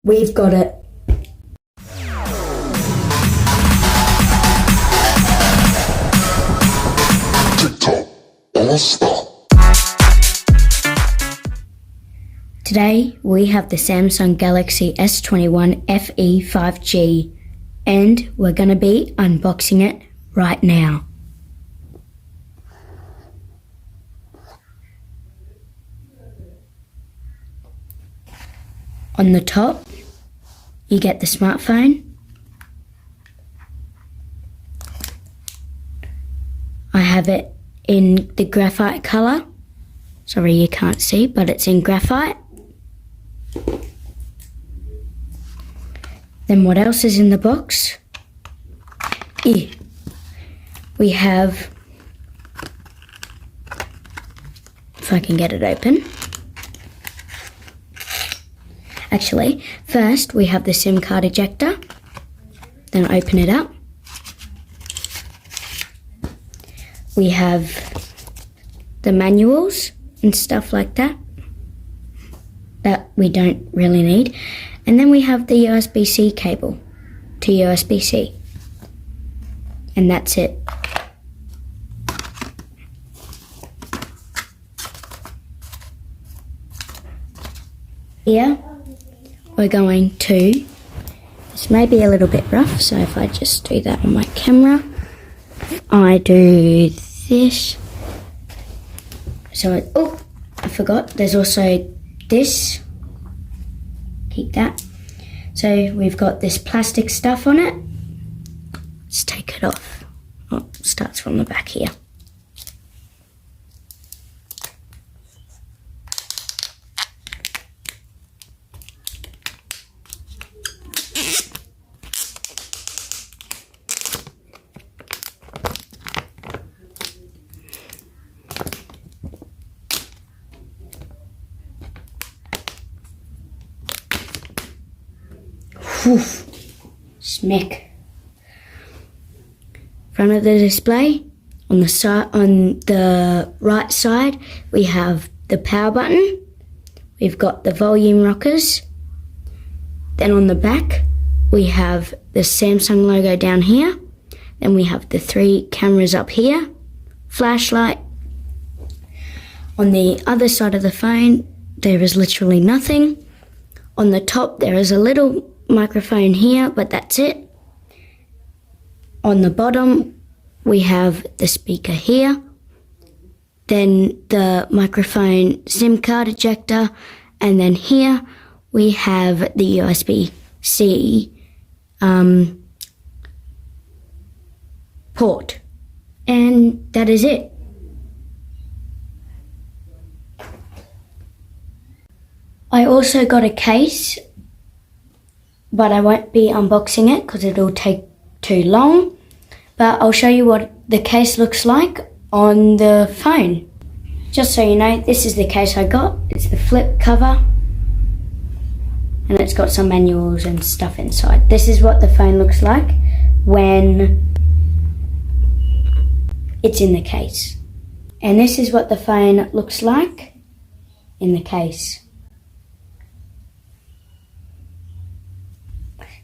We've got it. TikTok All-Star. Today we have the Samsung Galaxy S21 FE 5G and we're going to be unboxing it right now. On the top you get the smartphone. I have it in the graphite colour. Sorry you can't see, but it's in graphite. Then what else is in the box? We have, if I can get it open. Actually, first we have the SIM card ejector. Then open it up. We have the manuals and stuff like that we don't really need. And then we have the USB-C cable to USB-C. And that's it. Here we're going to, this may be a little bit rough, so if I just do that on my camera, I do this. So, I forgot, there's also this. Keep that. So we've got this plastic stuff on it. Let's take it off. Oh, it starts from the back here. Woof. Smack. Front of the display, on the right side, we have the power button. We've got the volume rockers. Then on the back, we have the Samsung logo down here. Then we have the 3 cameras up here, flashlight. On the other side of the phone, there is literally nothing. On the top, there is a little microphone here, but that's it. On the bottom we have the speaker here, then the microphone SIM card ejector, and then here we have the USB-C port, and that is it. I also got a case, but I won't be unboxing it because it'll take too long. But I'll show you what the case looks like on the phone. Just so you know, this is the case I got. It's the flip cover. And it's got some manuals and stuff inside. This is what the phone looks like when it's in the case. And this is what the phone looks like in the case.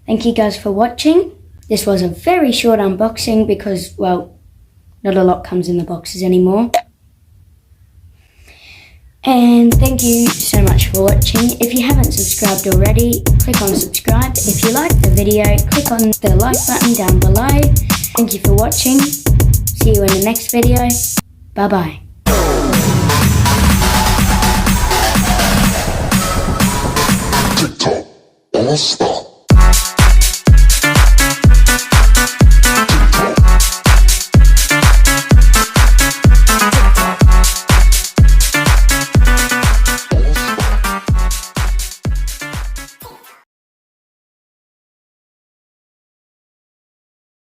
Thank you guys for watching. This was a very short unboxing because, well, not a lot comes in the boxes anymore. And thank you so much for watching. If you haven't subscribed already, click on subscribe. If you liked the video, click on the like button down below. Thank you for watching. See you in the next video. Bye-bye. TikTok All-Star.